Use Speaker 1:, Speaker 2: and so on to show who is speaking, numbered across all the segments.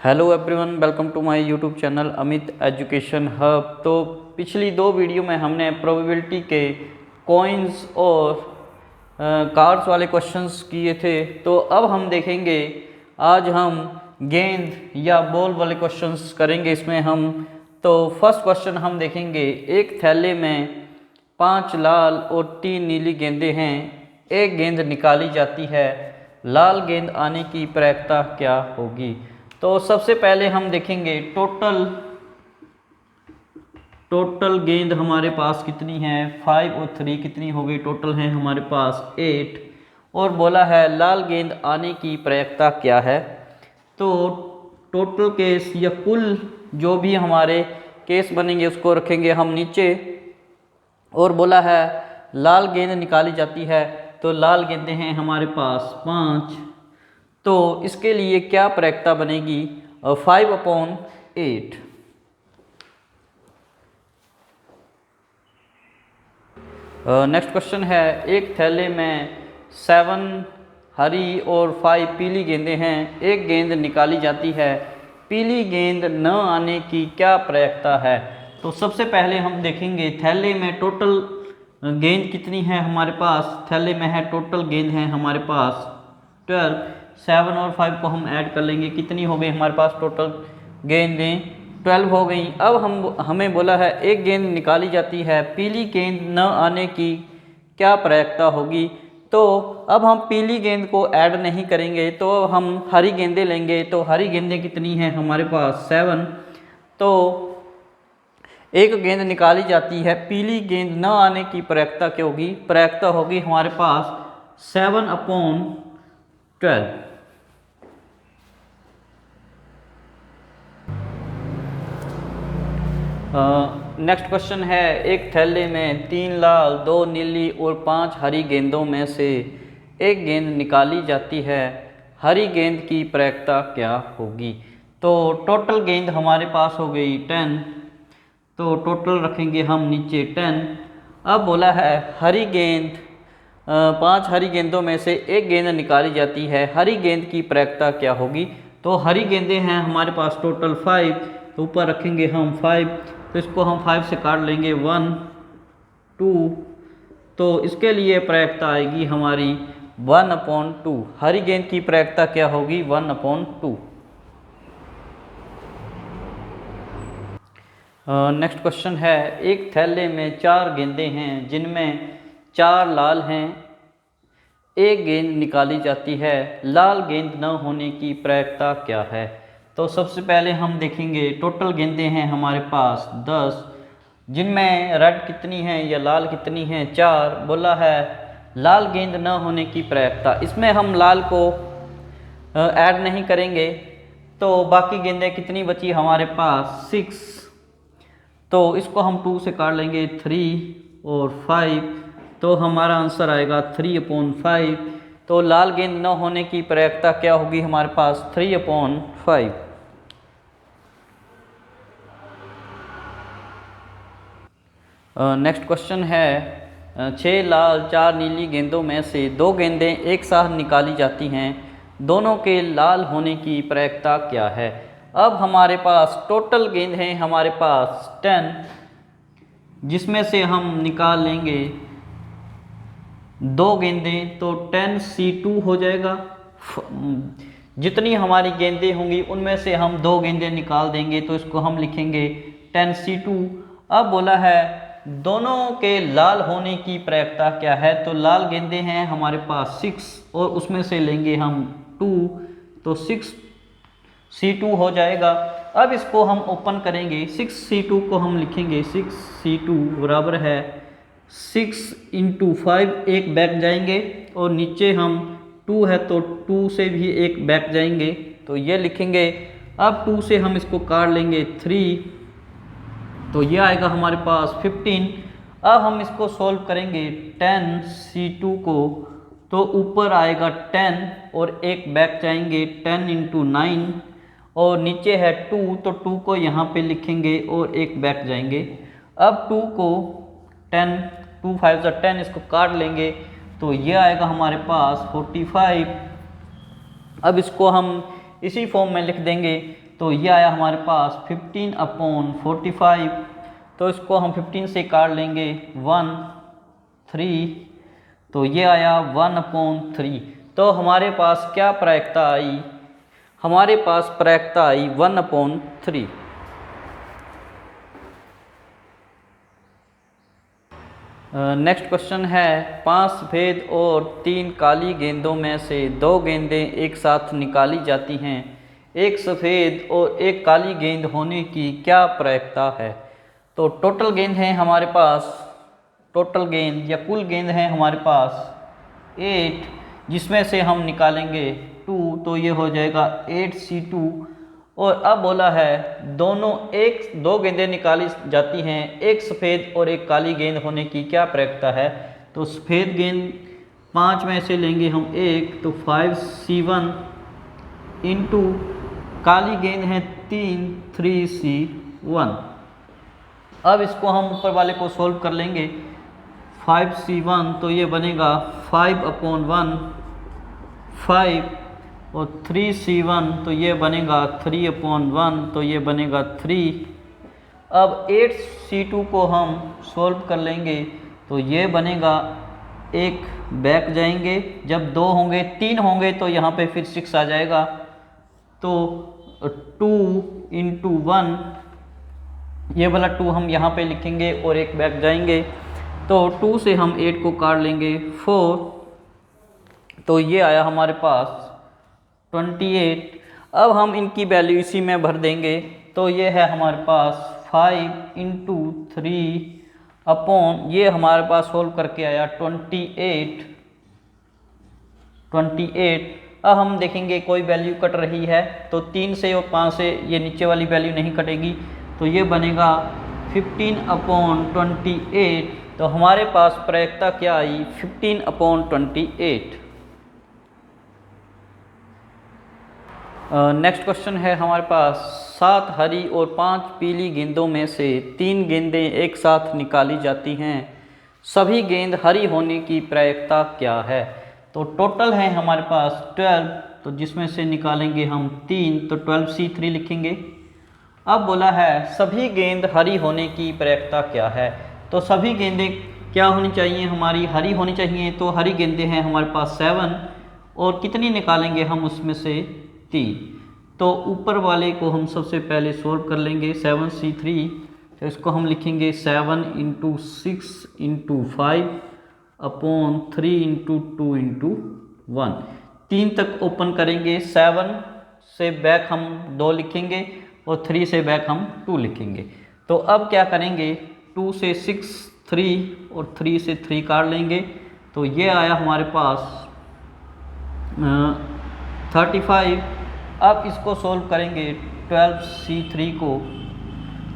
Speaker 1: Hello everyone, welcome to my YouTube channel Amit education hub. तो पिछली दो वीडियो में हमने प्रोबेबिलिटी के कॉइन्स और कार्ड्स वाले क्वेश्चंस किए थे। तो अब हम देखेंगे, आज हम गेंद या बॉल वाले क्वेश्चंस करेंगे इसमें हम। तो फर्स्ट क्वेश्चन हम देखेंगे, एक थैले में 5 लाल और 3 नीली गेंदें हैं। एक गेंद निकाली जाती है, लाल गेंद आने की प्रायिकता क्या होगी? तो सबसे पहले हम देखेंगे टोटल गेंद हमारे पास कितनी है। 5 और 3 कितनी हो गई? टोटल है हमारे पास 8। और बोला है लाल गेंद आने की प्रायिकता क्या है। तो टोटल केस या कुल जो भी हमारे केस बनेंगे उसको रखेंगे हम नीचे। और बोला है लाल गेंद निकाली जाती है, तो लाल गेंदें हैं हमारे पास 5। तो इसके लिए क्या प्रायिकता बनेगी? 5/8। नेक्स्ट क्वेश्चन है, एक थैले में 7 हरी और 5 पीली गेंदें हैं। एक गेंद निकाली जाती है, पीली गेंद न आने की क्या प्रायिकता है? तो सबसे पहले हम देखेंगे थैले में टोटल गेंद कितनी है हमारे पास। थैले में है टोटल गेंद है हमारे पास 12। 7 और 5 को हम ऐड कर लेंगे, कितनी हो गई हमारे पास टोटल गेंदें? 12 हो गई। अब हमें बोला है एक गेंद निकाली जाती है, पीली गेंद न आने की क्या प्रायिकता होगी? तो अब हम पीली गेंद को ऐड नहीं करेंगे, तो हम हरी गेंदें लेंगे। तो हरी गेंदें कितनी हैं हमारे पास? 7। तो एक गेंद निकाली जाती है, पीली गेंद न आने की प्रायिकता क्या होगी? प्रायिकता होगी हमारे पास 7/12। नेक्स्ट क्वेश्चन है, एक थैले में 3 लाल, 2 नीली और 5 हरी गेंदों में से एक गेंद निकाली जाती है, हरी गेंद की प्रायिकता क्या होगी? तो टोटल गेंद हमारे पास हो गई 10। तो टोटल रखेंगे हम नीचे 10। अब बोला है हरी गेंद 5 हरी गेंदों में से एक गेंद निकाली जाती है, हरी गेंद की प्रायिकता क्या होगी? तो हरी गेंदें हैं हमारे पास टोटल 5। तो ऊपर रखेंगे हम 5। तो इसको हम 5 से काट लेंगे 1 2। तो इसके लिए प्रायिकता आएगी हमारी 1/2। हरी गेंद की प्रायिकता क्या होगी? 1/2। नेक्स्ट क्वेश्चन है, एक थैले में 4 गेंदें हैं जिनमें 4 लाल हैं। एक गेंद निकाली जाती है, लाल गेंद न होने की प्रायिकता क्या है? तो सबसे पहले हम देखेंगे टोटल गेंदें हैं हमारे पास 10, जिनमें रेड कितनी हैं या लाल कितनी हैं? 4। बोला है लाल गेंद न होने की प्रायिकता, इसमें हम लाल को ऐड नहीं करेंगे। तो बाकी गेंदें कितनी बची हमारे पास? 6। तो इसको हम 2 से काट लेंगे 3 और 5। तो हमारा आंसर आएगा 3/5। तो लाल गेंद न होने की प्रायिकता क्या होगी हमारे पास? 3/5। नेक्स्ट क्वेश्चन है, 6 लाल 4 नीली गेंदों में से 2 गेंदें एक साथ निकाली जाती हैं, दोनों के लाल होने की प्रायिकता क्या है? अब हमारे पास टोटल गेंद है हमारे पास 10, जिसमें से हम निकाल लेंगे 2 गेंदें, तो 10C2 हो जाएगा। जितनी हमारी गेंदें होंगी उनमें से हम 2 गेंदें निकाल देंगे, तो इसको हम लिखेंगे 10C2। अब बोला है दोनों के लाल होने की प्रायिकता क्या है? तो लाल गेंदें हैं हमारे पास 6 और उसमें से लेंगे हम 2, तो 6C2 हो जाएगा। अब इसको हम ओपन करेंगे, 6C2 को हम लिखेंगे 6C2 बराबर है 6 × 5, एक बैक जाएंगे और नीचे हम 2 है तो 2 से भी एक बैक जाएंगे, तो ये लिखेंगे। अब 2 से हम इसको काट लेंगे 3, तो ये आएगा हमारे पास 15। अब हम इसको सॉल्व करेंगे 10C2 को, तो ऊपर आएगा 10 और एक बैक जाएंगे 10 × 9 और नीचे है 2, तो 2 को यहाँ पे लिखेंगे और एक बैक जाएंगे। अब 2 को 10, 2 5 10, इसको काट लेंगे, तो ये आएगा हमारे पास 45। अब इसको हम इसी फॉर्म में लिख देंगे, तो ये आया हमारे पास 15/45। तो इसको हम 15 से काट लेंगे 1 3, तो ये आया 1/3। तो हमारे पास क्या प्रायिकता आई, हमारे पास प्रायिकता आई 1/3। नेक्स्ट क्वेश्चन है 5 सफ़ेद और 3 काली गेंदों में से 2 गेंदें एक साथ निकाली जाती हैं, एक सफ़ेद और एक काली गेंद होने की क्या प्रायिकता है। तो टोटल गेंद है हमारे पास, टोटल गेंद या कुल गेंद है हमारे पास 8, जिसमें से हम निकालेंगे 2, तो ये हो जाएगा 8C2। और अब बोला है दो गेंदें निकाली जाती हैं, एक सफ़ेद और एक काली गेंद होने की क्या प्रायिकता है। तो सफ़ेद गेंद 5 में से लेंगे हम 1, तो 5C1 इंटू काली गेंद है 3C1। अब इसको हम ऊपर वाले को सोल्व कर लेंगे। 5C1 तो ये बनेगा 5/1 5, और 3C1 तो ये बनेगा 3/1, तो ये बनेगा 3। अब 8C2 को हम सोल्व कर लेंगे, तो ये बनेगा, एक बैक जाएंगे, जब 2 होंगे 3 होंगे तो यहाँ पे फिर 6 आ जाएगा, तो 2 × 1, ये वाला 2 हम यहाँ पे लिखेंगे और एक बैक जाएंगे, तो 2 से हम 8 को काट लेंगे 4, तो ये आया हमारे पास 28। अब हम इनकी वैल्यू इसी में भर देंगे, तो ये है हमारे पास 5 × 3 ये हमारे पास सोल्व करके आया 28। अब हम देखेंगे कोई वैल्यू कट रही है, तो 3 से और 5 से ये नीचे वाली वैल्यू नहीं कटेगी, तो ये बनेगा 15/28। तो हमारे पास प्रायिकता क्या आई, 15/28। नेक्स्ट क्वेश्चन है हमारे पास 7 हरी और 5 पीली गेंदों में से 3 गेंदें एक साथ निकाली जाती हैं, सभी गेंद हरी होने की प्रायिकता क्या है। तो टोटल है हमारे पास 12, तो जिसमें से निकालेंगे हम 3, तो 12C3 लिखेंगे। अब बोला है सभी गेंद हरी होने की प्रायिकता क्या है। तो सभी गेंदें क्या होनी चाहिए, हमारी हरी होनी चाहिए, तो हरी गेंदें हैं हमारे पास 7, और कितनी निकालेंगे हम उसमें से 3। तो ऊपर वाले को हम सबसे पहले सोल्व कर लेंगे 7C3, तो इसको हम लिखेंगे 7 × 6 × 5/3 × 2 × 1। 3 तक ओपन करेंगे, 7 से बैक हम 2 लिखेंगे और 3 से बैक हम 2 लिखेंगे। तो अब क्या करेंगे, 2 से 6 3 और 3 से 3 काट लेंगे, तो ये आया हमारे पास 35। अब इसको सोल्व करेंगे 12C3 को,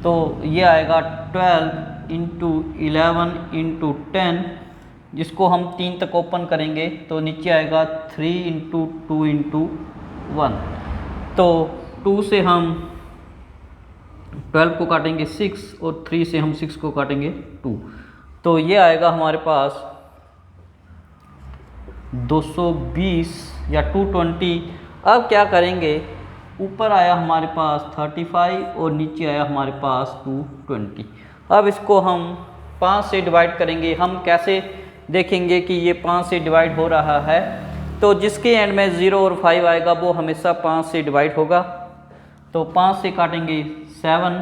Speaker 1: तो ये आएगा 12 × 11 × 10, जिसको हम 3 तक ओपन करेंगे, तो नीचे आएगा 3 × 2 × 1। तो 2 से हम 12 को काटेंगे 6, और 3 से हम 6 को काटेंगे 2, तो ये आएगा हमारे पास 220 या 220। अब क्या करेंगे, ऊपर आया हमारे पास 35 और नीचे आया हमारे पास 220। अब इसको हम 5 से डिवाइड करेंगे। हम कैसे देखेंगे कि ये 5 से डिवाइड हो रहा है, तो जिसके एंड में 0 और 5 आएगा वो हमेशा 5 से डिवाइड होगा। तो 5 से काटेंगे 7,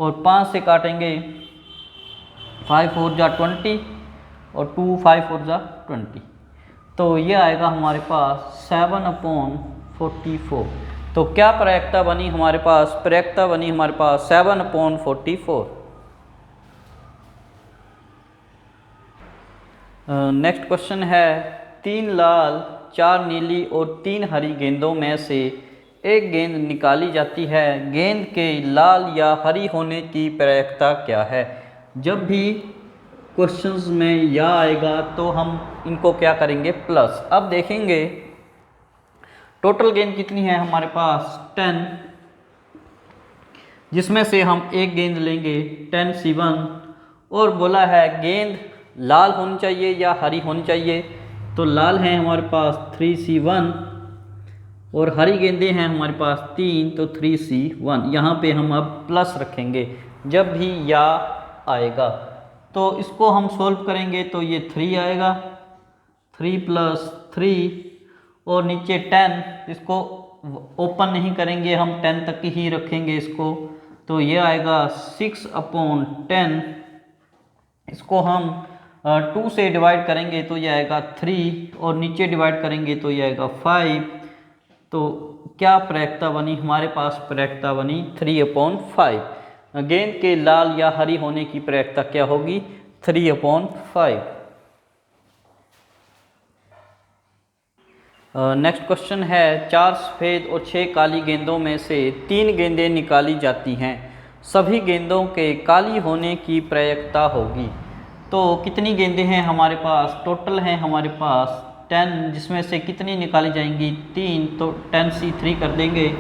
Speaker 1: और 5 से काटेंगे 5 4 जा 20, और 2 5 4 जा 20, तो ये आएगा हमारे पास 7/44। तो क्या प्रायिकता बनी हमारे पास, प्रायिकता बनी हमारे पास 7/44। नेक्स्ट क्वेश्चन है 3 लाल 4 नीली और 3 हरी गेंदों में से एक गेंद निकाली जाती है, गेंद के लाल या हरी होने की प्रायिकता क्या है। जब भी क्वेश्चंस में या आएगा तो हम इनको क्या करेंगे, प्लस। अब देखेंगे टोटल गेंद कितनी है हमारे पास 10, जिसमें से हम एक गेंद लेंगे 10C1, और बोला है गेंद लाल होनी चाहिए या हरी होनी चाहिए। तो लाल है हमारे पास 3C1, और हरी गेंदें हैं हमारे पास 3, तो 3C1। यहाँ पे हम अब प्लस रखेंगे जब भी या आएगा। तो इसको हम सोल्व करेंगे तो ये 3 आएगा, 3 + 3 और नीचे 10, इसको ओपन नहीं करेंगे, हम 10 तक ही रखेंगे इसको। तो ये आएगा 6/10। इसको हम 2 से डिवाइड करेंगे तो ये आएगा 3 और नीचे डिवाइड करेंगे तो ये आएगा 5। तो क्या प्रायिकता बनी हमारे पास? प्रायिकता बनी 3/5। गेंद के लाल या हरी होने की प्रायिकता क्या होगी? 3/5। नेक्स्ट क्वेश्चन है, 4 सफ़ेद और 6 काली गेंदों में से 3 गेंदें निकाली जाती हैं, सभी गेंदों के काली होने की प्रायिकता होगी। तो कितनी गेंदें हैं हमारे पास? टोटल हैं हमारे पास 10, जिसमें से कितनी निकाली जाएंगी? 3, तो 10C3 कर देंगे।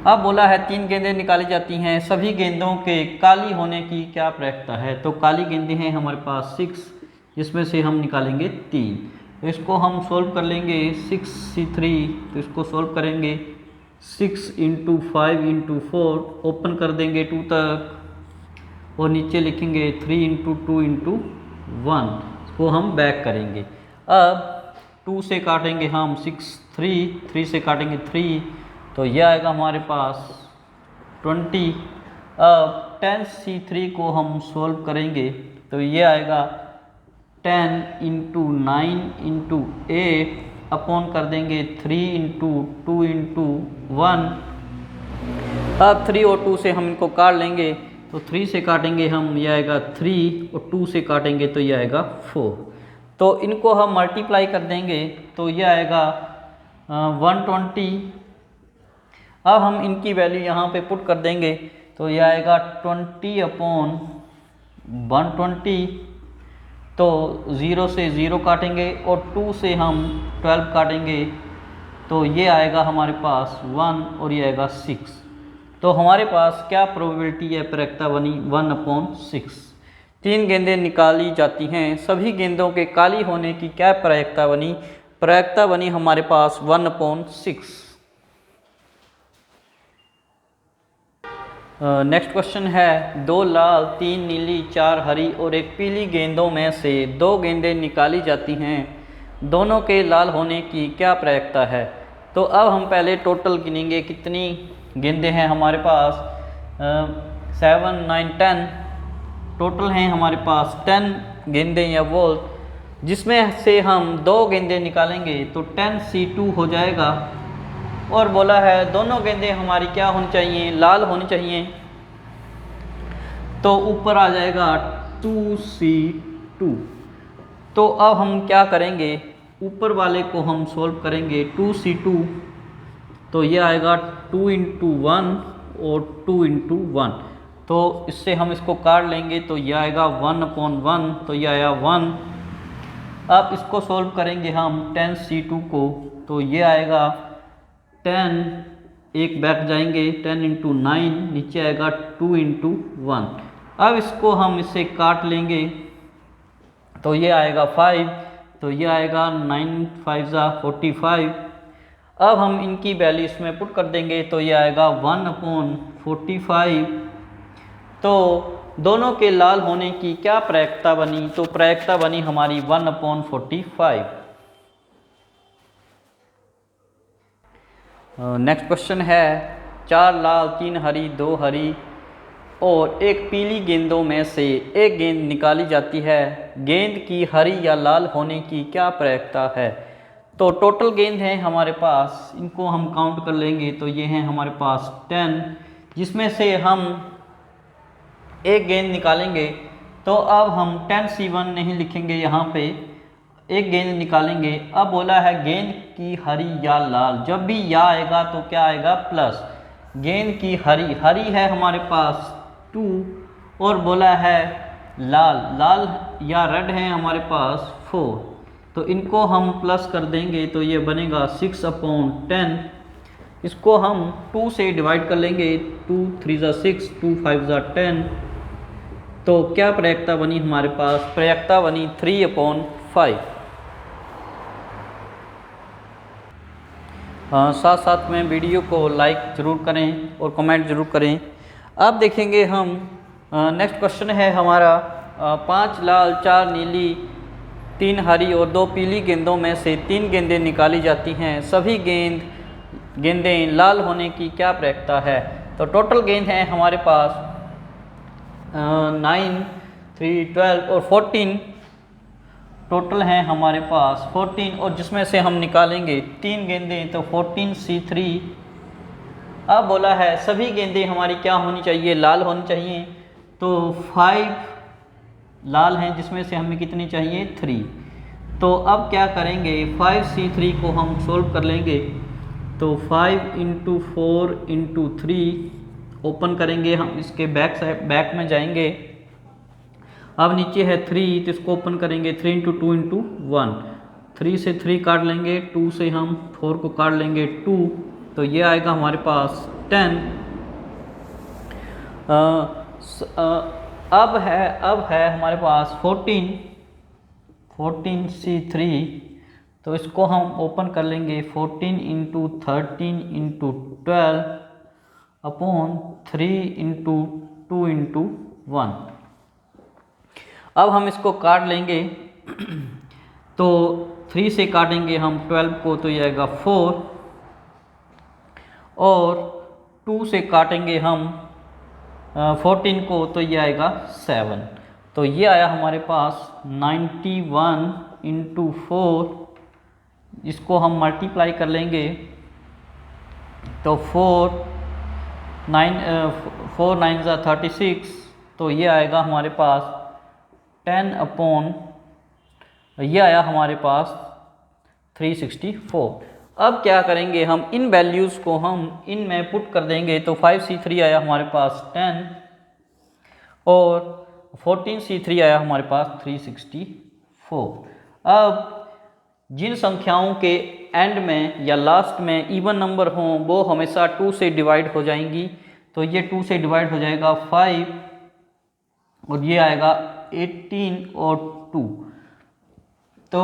Speaker 1: अब बोला है 3 गेंदें निकाली जाती हैं, सभी गेंदों के काली होने की क्या प्रायिकता है? तो काली गेंदें हैं हमारे पास 6, जिसमें से हम निकालेंगे 3। तो इसको हम सोल्व कर लेंगे 6C3, तो इसको सोल्व करेंगे 6 × 5 × 4, ओपन कर देंगे 2 तक और नीचे लिखेंगे 3 × 2 × 1, इसको हम बैक करेंगे। अब 2 से काटेंगे हम 6, 3 से काटेंगे 3, तो यह आएगा हमारे पास 20। अब 10C3 को हम सोल्व करेंगे तो ये आएगा 10 × 9 × 8 अपॉन कर देंगे 3 × 2 × 1। अब 3 और 2 से हम इनको काट लेंगे, तो 3 से काटेंगे हम, यह आएगा 3 और 2 से काटेंगे तो यह आएगा 4। तो इनको हम मल्टीप्लाई कर देंगे तो यह आएगा 120। अब हम इनकी वैल्यू यहाँ पे पुट कर देंगे तो यह आएगा 20/120। तो 0 से 0 काटेंगे और 2 से हम 12 काटेंगे तो ये आएगा हमारे पास 1 और ये आएगा 6। तो हमारे पास क्या प्रोबेबिलिटी है? प्रायिकता बनी 1/6। 3 गेंदें निकाली जाती हैं, सभी गेंदों के काली होने की क्या प्रायिकता बनी? प्रायिकता बनी हमारे पास 1/6। नेक्स्ट क्वेश्चन है, 2 लाल, 3 नीली, 4 हरी और 1 पीली गेंदों में से 2 गेंदें निकाली जाती हैं, दोनों के लाल होने की क्या प्रायिकता है? तो अब हम पहले टोटल गिनेंगे कितनी गेंदें हैं हमारे पास। 7, 9, 10 टोटल हैं हमारे पास 10 गेंदें या बॉल, जिसमें से हम 2 गेंदें निकालेंगे तो 10C2 हो जाएगा। और बोला है दोनों गेंदें हमारी क्या होनी चाहिए? लाल होनी चाहिए। तो ऊपर आ जाएगा 2C2। तो अब हम क्या करेंगे? ऊपर वाले को हम सोल्व करेंगे 2C2, तो ये आएगा 2 × 1 और 2 × 1। तो इससे हम इसको काट लेंगे तो ये आएगा 1/1, तो ये आया 1। अब इसको सोल्व करेंगे हम 10C2 को, तो ये आएगा 10, एक बैक जाएंगे 10 × 9, नीचे आएगा 2 × 1। अब इसको हम इससे काट लेंगे तो ये आएगा 5, तो ये आएगा 9 × 5 = 45। अब हम इनकी वैल्यू इसमें पुट कर देंगे तो ये आएगा 1/45। तो दोनों के लाल होने की क्या प्रायिकता बनी? तो प्रायिकता बनी हमारी 1/45। नेक्स्ट क्वेश्चन है, 4 लाल, 3 हरी, 2 हरी और 1 पीली गेंदों में से 1 गेंद निकाली जाती है, गेंद की हरी या लाल होने की क्या प्रायिकता है? तो टोटल गेंद हैं हमारे पास, इनको हम काउंट कर लेंगे तो ये हैं हमारे पास 10, जिसमें से हम 1 गेंद निकालेंगे। तो अब हम 10C1 नहीं लिखेंगे, यहाँ पे 1 गेंद निकालेंगे। अब बोला है गेंद की हरी या लाल, जब भी या आएगा तो क्या आएगा? प्लस। गेंद की हरी, हरी है हमारे पास 2 और बोला है लाल, लाल या रेड है हमारे पास 4। तो इनको हम प्लस कर देंगे तो ये बनेगा 6/10। इसको हम 2 से डिवाइड कर लेंगे, 2 × 3 = 6, 2 × 5 = 10। तो क्या प्रायिकता बनी हमारे पास? प्रायिकता बनी 3/5। साथ साथ में वीडियो को लाइक ज़रूर करें और कमेंट ज़रूर करें। अब देखेंगे हम नेक्स्ट क्वेश्चन है हमारा 5 लाल 4 नीली 3 हरी और 2 पीली गेंदों में से 3 गेंदें निकाली जाती हैं, सभी गेंदें लाल होने की क्या प्रक्रिया है। तो टोटल गेंद हैं हमारे पास 9, 3, 12 और 14, टोटल हैं हमारे पास 14 और जिसमें से हम निकालेंगे 3 गेंदें तो 14C3। अब बोला है सभी गेंदें हमारी क्या होनी चाहिए, लाल होनी चाहिए। तो 5 लाल हैं जिसमें से हमें कितनी चाहिए 3। तो अब क्या करेंगे 5C3 को हम सोल्व कर लेंगे। तो 5 × 4 × 3 ओपन करेंगे हम, इसके बैक में जाएंगे। अब नीचे है 3 तो इसको ओपन करेंगे 3 × 2 × 1, 3 से 3 काट लेंगे, 2 से हम 4 को काट लेंगे 2, तो ये आएगा हमारे पास 10। अब है हमारे पास 14C3, तो इसको हम ओपन कर लेंगे 14 × 13 × 12 अपॉन 3 × 2 × 1। अब हम इसको काट लेंगे तो 3 से काटेंगे हम 12 को तो ये आएगा 4 और 2 से काटेंगे हम 14 को तो ये आएगा 7। तो ये आया हमारे पास 91 × 4। इसको हम मल्टीप्लाई कर लेंगे तो 4 9 × 36, तो ये आएगा हमारे पास 10 अपॉन, ये आया हमारे पास 364। अब क्या करेंगे हम इन वैल्यूज़ को हम इन में पुट कर देंगे। तो 5C3 आया हमारे पास 10 और 14C3 आया हमारे पास 364। अब जिन संख्याओं के एंड में या लास्ट में इवन नंबर हों वो हमेशा 2 से डिवाइड हो जाएंगी। तो ये 2 से डिवाइड हो जाएगा 5 और ये आएगा 18 और 2। तो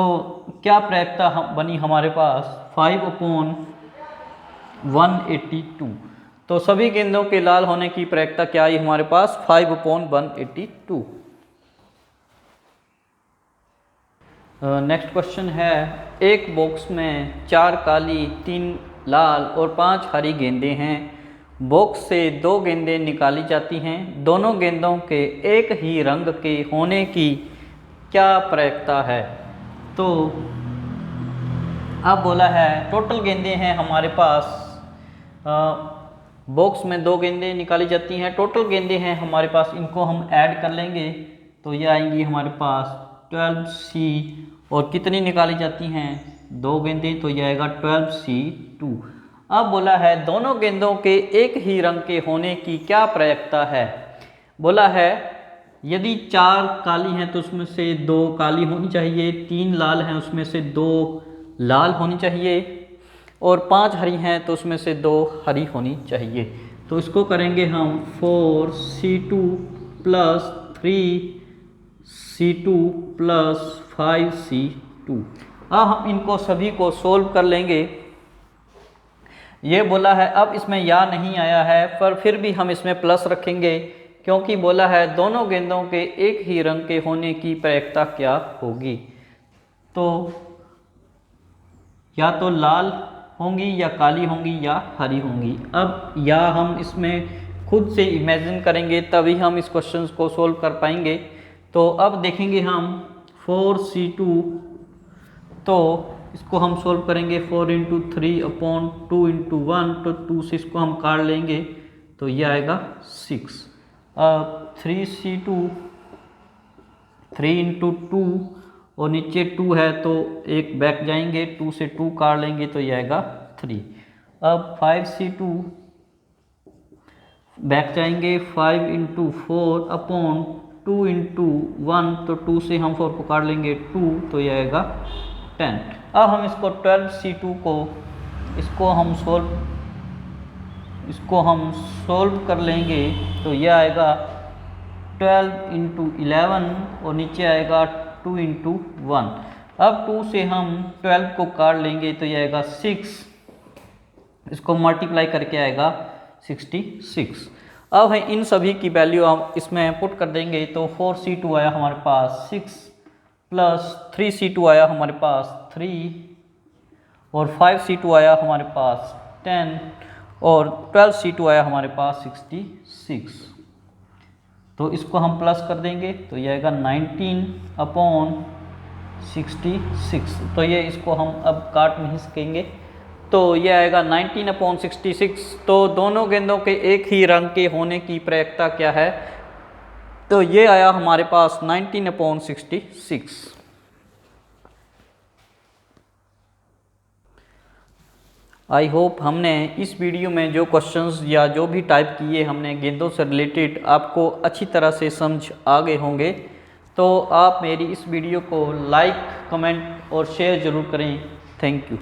Speaker 1: क्या प्रक्रिया बनी हमारे पास 5/182। तो सभी गेंदों के लाल होने की प्रक्रिया क्या आई हमारे पास 5/182। नेक्स्ट क्वेश्चन है एक बॉक्स में 4 काली 3 लाल और 5 हरी गेंदें हैं। बॉक्स से 2 गेंदें निकाली जाती हैं, दोनों गेंदों के एक ही रंग के होने की क्या प्रक्रिया है। तो अब बोला है टोटल गेंदें हैं हमारे पास, बॉक्स में 2 गेंदें निकाली जाती हैं, टोटल गेंदें हैं हमारे पास, इनको हम ऐड कर लेंगे तो ये आएंगी हमारे पास 12C और कितनी निकाली जाती हैं 2 गेंदें, तो ये आएगा 12C2। अब बोला है दोनों गेंदों के एक ही रंग के होने की क्या प्रक्रिया है। बोला है यदि 4 काली हैं तो उसमें से 2 काली होनी चाहिए, 3 लाल हैं उसमें से 2 लाल होनी चाहिए और 5 हरी हैं तो उसमें से 2 हरी होनी चाहिए। तो इसको करेंगे हम 4C2 + 3C2 + 5C2। अब हम इनको सभी को सोल्व कर लेंगे। ये बोला है अब इसमें या नहीं आया है पर फिर भी हम इसमें प्लस रखेंगे क्योंकि बोला है दोनों गेंदों के एक ही रंग के होने की प्रक्रिया क्या होगी। तो या तो लाल होंगी या काली होंगी या हरी होंगी। अब या हम इसमें खुद से इमेजिन करेंगे तभी हम इस क्वेश्चन को सोल्व कर पाएंगे। तो अब देखेंगे हम 4C2, तो इसको हम सोल्व करेंगे 4 × 3/2 × 1, तो 2 से इसको हम काट लेंगे तो ये आएगा 6। अब 3C2 3 × 2 और नीचे 2 है तो एक बैक जाएंगे, 2 से 2 काट लेंगे तो ये आएगा 3। अब 5C2 बैक जाएंगे 5 × 4/2 × 1, तो 2 से हम 4 को काट लेंगे 2 तो ये आएगा 10। अब हम इसको 12C2 को इसको हम सोल्व कर लेंगे तो ये आएगा 12 × 11 और नीचे आएगा 2 × 1। अब 2 से हम 12 को काट लेंगे तो ये आएगा 6 इसको मल्टीप्लाई करके आएगा 66। अब है इन सभी की वैल्यू हम इसमें पुट कर देंगे तो 4c2 आया हमारे पास 6 प्लस 3c2 आया हमारे पास 3 और 5c2 आया हमारे पास 10 और 12c2 आया हमारे पास 66। तो इसको हम प्लस कर देंगे तो ये आएगा 19/66। तो ये इसको हम अब काट नहीं सकेंगे, तो ये आएगा 19/66। तो दोनों गेंदों के एक ही रंग के होने की प्रयेकता क्या है, तो ये आया हमारे पास 19/66। आई होप हमने इस वीडियो में जो क्वेश्चंस या जो भी टाइप किए हमने गेंदों से रिलेटेड आपको अच्छी तरह से समझ आ गए होंगे। तो आप मेरी इस वीडियो को लाइक, कमेंट और शेयर ज़रूर करें। Thank you.